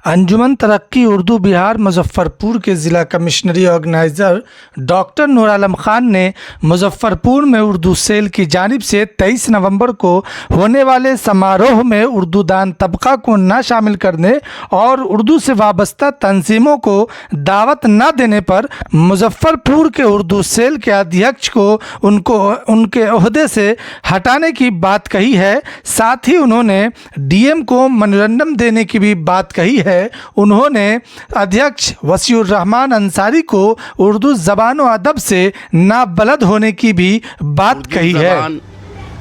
अंजुमन तरक्की उर्दू बिहार मुजफ्फरपुर के ज़िला कमिश्नरी ऑर्गेनाइज़र डॉक्टर नूर आलम खान ने मुजफ्फरपुर में उर्दू सेल की जानिब से 23 नवंबर को होने वाले समारोह में उर्दू दान तबका को न शामिल करने और उर्दू से वाबस्ता तंजीमों को दावत न देने पर मुजफ्फरपुर के उर्दू सेल के अध्यक्ष को उनके ओहदे से हटाने की बात कही है। साथ ही उन्होंने डीएम को मेमोरेंडम देने की भी बात कही है। उन्होंने अध्यक्ष वसीउर रहमान अंसारी को उर्दू ज़बान व अदब से नाबलद होने की भी बात कही है।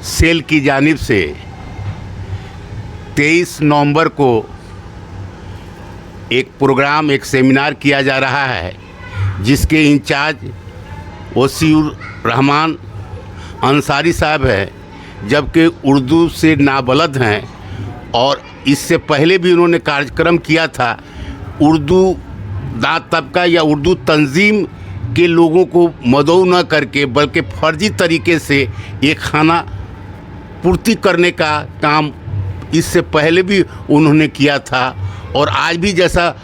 सेल की जानिब से 23 नवंबर को एक प्रोग्राम, एक सेमिनार किया जा रहा है, जिसके इंचार्ज वसीउर रहमान अंसारी साहब है, जबकि उर्दू से नाबलद हैं। और इससे पहले भी उन्होंने कार्यक्रम किया था। उर्दू दांत तबका या उर्दू तंजीम के लोगों को मदऊ न करके बल्कि फर्जी तरीके से ये खाना पूर्ति करने का काम इससे पहले भी उन्होंने किया था। और आज भी जैसा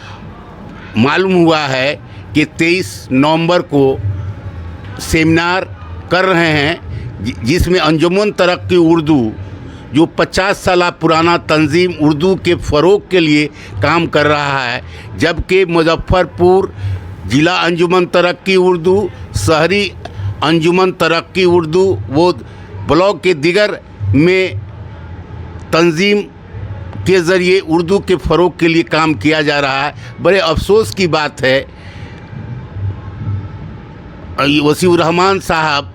मालूम हुआ है कि 23 नवंबर को सेमिनार कर रहे हैं, जिसमें अंजुमन तरक्की उर्दू जो 50 साल पुराना तंजीम उर्दू के फ़रोग़ के लिए काम कर रहा है, जबकि मुजफ्फरपुर ज़िला अंजुमन तरक्की उर्दू, शहरी अंजुमन तरक्की उर्दू, वो ब्लॉक के दिगर में तंजीम के ज़रिए उर्दू के फ़रोग़ के लिए काम किया जा रहा है। बड़े अफसोस की बात है, वसीउर रहमान साहब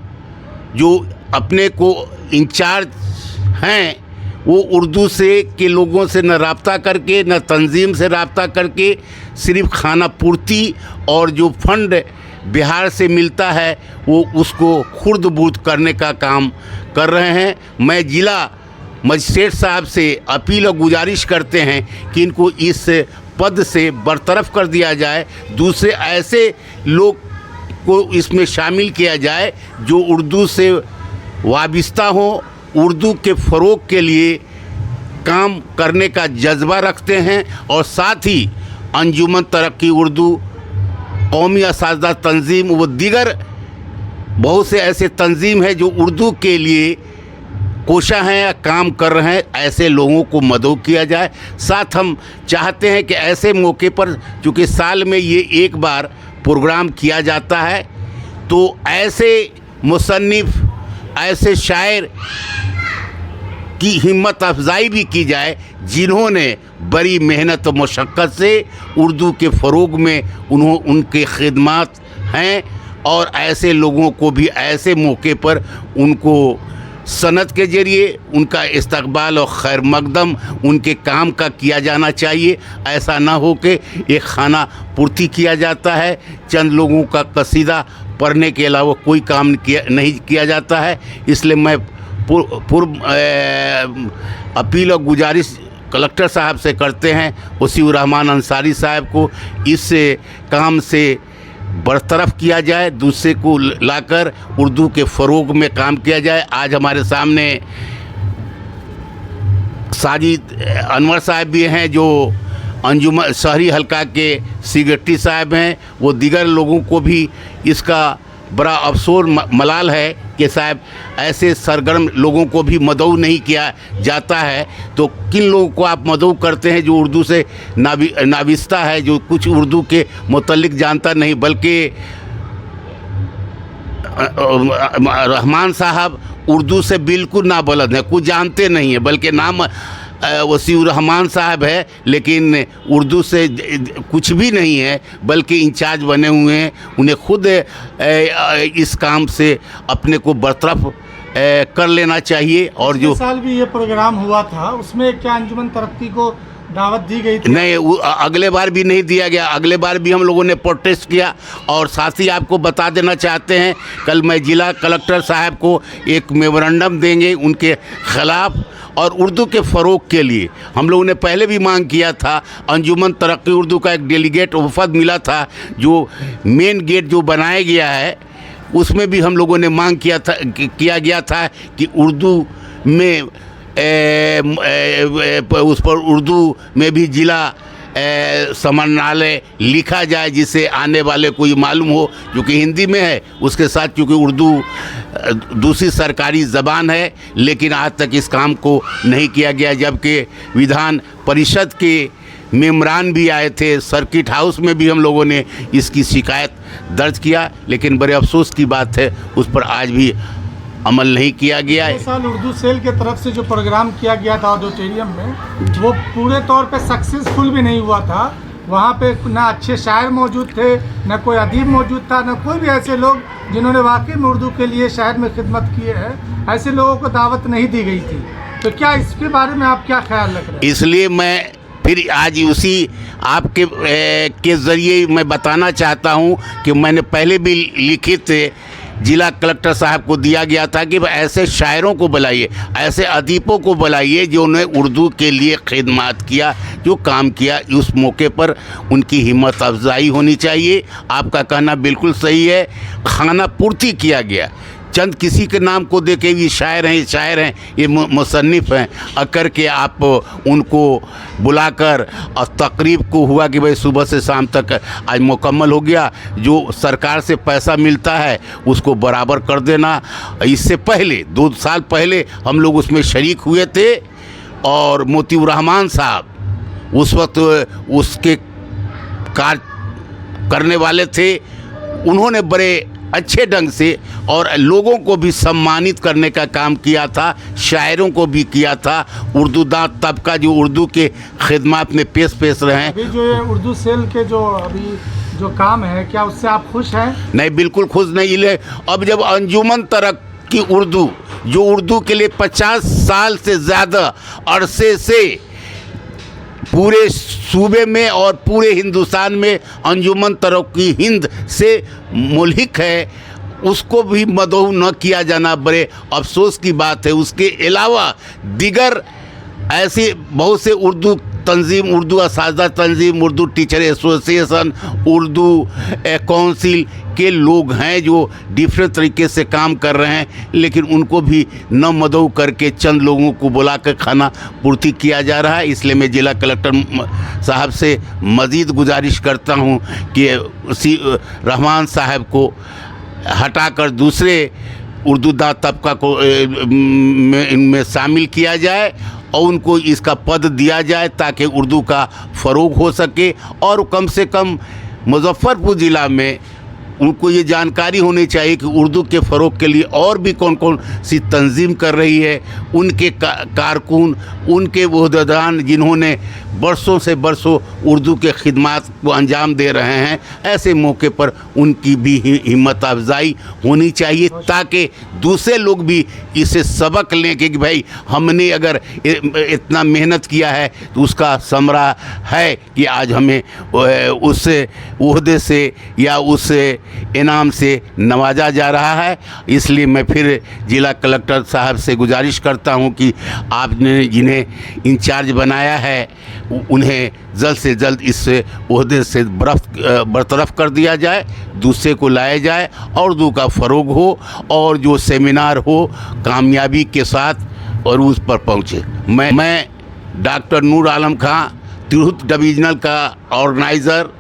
जो अपने को इंचार्ज हैं, वो उर्दू से के लोगों से न रब्ता करके, न तंजीम से रब्ता करके, सिर्फ खाना पूर्ति और जो फंड बिहार से मिलता है वो उसको खुर्द बुर्द करने का काम कर रहे हैं। मैं जिला मजिस्ट्रेट साहब से अपील और गुजारिश करते हैं कि इनको इस पद से बरतरफ कर दिया जाए, दूसरे ऐसे लोग को इसमें शामिल किया जाए जो उर्दू से वाबिस्ता हो, उर्दू के फ़रोग़ के लिए काम करने का जज्बा रखते हैं। और साथ ही अंजुमन तरक्की उर्दू, कौमी असातिज़ा तंजीम व दीगर बहुत से ऐसे तंजीम हैं जो उर्दू के लिए कोशा हैं या काम कर रहे हैं, ऐसे लोगों को मदऊ किया जाए। साथ हम चाहते हैं कि ऐसे मौके पर, चूँकि साल में ये एक बार प्रोग्राम किया जाता है, तो ऐसे मुसन्निफ़, ऐसे शायर की हिम्मत अफजाई भी की जाए जिन्होंने बड़ी मेहनत और मशक्क़त से उर्दू के फ़रोग़ में उनके ख़िदमात हैं। और ऐसे लोगों को भी ऐसे मौके पर उनको सनद के ज़रिए उनका इस्तकबाल और खैर मकदम उनके काम का किया जाना चाहिए। ऐसा ना हो कि एक खाना पूर्ति किया जाता है, चंद लोगों का कसीदा पढ़ने के अलावा कोई काम नहीं किया जाता है। इसलिए मैं पूर्व अपील और गुजारिश कलेक्टर साहब से करते हैं, वसीउर रहमान अंसारी साहब को इस काम से बरतरफ किया जाए, दूसरे को लाकर उर्दू के फ़रोग़ में काम किया जाए। आज हमारे सामने साजिद अनवर साहब भी हैं, जो अंजुमन शहरी हल्का के सेक्रेटरी साहब हैं। वो दीगर लोगों को भी इसका बड़ा अफसोस मलाल है कि साहब ऐसे सरगर्म लोगों को भी मदऊ नहीं किया जाता है। तो किन लोगों को आप मदऊ करते हैं जो उर्दू से नाविस्ता है, जो कुछ उर्दू के मुतल्लिक जानता नहीं, बल्कि रहमान साहब उर्दू से बिल्कुल नाबलद हैं, कुछ जानते नहीं हैं, बल्कि नाम वसीउर रहमान साहब है लेकिन उर्दू से कुछ भी नहीं है, बल्कि इंचार्ज बने हुए हैं। उन्हें खुद इस काम से अपने को बरतरफ कर लेना चाहिए। और जो साल भी ये प्रोग्राम हुआ था, उसमें क्या अंजुमन तरक्की को दावत दी गई थी? नहीं, अगले बार भी नहीं दिया गया। अगले बार भी हम लोगों ने प्रोटेस्ट किया। और साथ ही आपको बता देना चाहते हैं, कल मैं जिला कलेक्टर साहब को एक मेमोरेंडम देंगे उनके ख़िलाफ़। और उर्दू के फ़रोग़ के लिए हम लोगों ने पहले भी मांग किया था। अंजुमन तरक्की उर्दू का एक डेलीगेट वफ़द मिला था, जो मेन गेट जो बनाया गया है उसमें भी हम लोगों ने मांग किया गया था कि उर्दू में उस पर उर्दू में भी ज़िला समन्वय लिखा जाए जिससे आने वाले को ये मालूम हो, क्योंकि हिंदी में है, उसके साथ क्योंकि उर्दू दूसरी सरकारी ज़बान है, लेकिन आज तक इस काम को नहीं किया गया। जबकि विधान परिषद के मेम्बरान भी आए थे, सर्किट हाउस में भी हम लोगों ने इसकी शिकायत दर्ज किया, लेकिन बड़े अफसोस की बात है उस पर आज भी अमल नहीं किया गया है। इस साल उर्दू सेल के तरफ से जो प्रोग्राम किया गया था ऑडिटोरियम में, वो पूरे तौर पे सक्सेसफुल भी नहीं हुआ था। वहाँ पे ना अच्छे शायर मौजूद थे, ना कोई अदीब मौजूद था, ना कोई भी ऐसे लोग जिन्होंने वाकई में उर्दू के लिए शहर में खिदमत किए हैं, ऐसे लोगों को दावत नहीं दी गई थी। तो क्या इसके बारे में आप क्या ख्याल रख रहे हैं? इसलिए मैं फिर आज उसी आपके के ज़रिए मैं बताना चाहता हूँ कि मैंने पहले भी लिखित जिला कलेक्टर साहब को दिया गया था कि ऐसे शायरों को बुलाइए, ऐसे अदीबों को बुलाइए जिन्होंने उर्दू के लिए खिदमत किया, जो काम किया। उस मौके पर उनकी हिम्मत अफजाई होनी चाहिए। आपका कहना बिल्कुल सही है, खाना पूर्ति किया गया। चंद किसी के नाम को देके ये शायर हैं, ये मुसन्निफ़ हैं, अकर के आप उनको बुलाकर और तकरीब को हुआ कि भाई सुबह से शाम तक आज मुकम्मल हो गया। जो सरकार से पैसा मिलता है उसको बराबर कर देना। इससे पहले 2 साल पहले हम लोग उसमें शरीक हुए थे और मोतीउर रहमान साहब उस वक्त उसके कार्य करने वाले थे। उन्होंने बड़े अच्छे ढंग से और लोगों को भी सम्मानित करने का काम किया था, शायरों को भी किया था। उर्दू दांत तबका जो उर्दू के खिदमत में पेश रहे हैं। अभी जो ये उर्दू सेल के जो काम है, क्या उससे आप खुश हैं? नहीं, बिल्कुल खुश नहीं ले। अब जब अंजुमन तरक्की उर्दू जो उर्दू के लिए 50 साल से ज़्यादा अरसे से पूरे सूबे में और पूरे हिंदुस्तान में अंजुमन तरक्की हिंद से मुल्हिक है, उसको भी मदऊ न किया जाना बड़े अफसोस की बात है। उसके अलावा दिगर ऐसे बहुत से उर्दू तंजीम, उर्दू असातिज़ा तंजीम, Urdu teacher association, Urdu council के लोग हैं जो डिफरेंट तरीके से काम कर रहे हैं, लेकिन उनको भी न मदऊ करके चंद लोगों को बुला कर खाना पूर्ति किया जा रहा है। इसलिए मैं जिला कलेक्टर साहब से मज़ीद गुजारिश करता हूं कि उसी रहमान साहब को हटाकर दूसरे उर्दू दा तबका को इनमें शामिल किया जाए और उनको इसका पद दिया जाए ताकि उर्दू का फ़रोग हो सके। और कम से कम मुजफ्फरपुर ज़िला में उनको ये जानकारी होनी चाहिए कि उर्दू के फ़रोग के लिए और भी कौन कौन सी तंजीम कर रही है। उनके कारकुन, उनके ओहदेदार जिन्होंने बरसों से बरसों उर्दू के खिदमत को अंजाम दे रहे हैं, ऐसे मौके पर उनकी भी हिम्मत अफजाई होनी चाहिए ताकि दूसरे लोग भी इसे सबक लें कि भाई हमने अगर इतना मेहनत किया है तो उसका समरा है कि आज हमें उस ओहदे से या उस इनाम से नवाजा जा रहा है। इसलिए मैं फिर जिला कलेक्टर साहब से गुजारिश करता हूं कि आपने जिन्हें इंचार्ज बनाया है उन्हें जल्द से जल्द इस ओहदे से बरतरफ कर दिया जाए, दूसरे को लाया जाए और उर्दू का फ़रोग हो और जो सेमिनार हो कामयाबी के साथ और उस पर पहुँचे। मैं डॉक्टर नूर आलम खां, तिरहुत डिवीज़नल का ऑर्गेनाइज़र,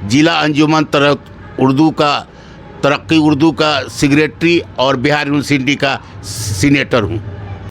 जिला अंजुमन तरक्की उर्दू का सेक्रेटरी और बिहार यूनिवर्सिटी का सीनेटर हूँ।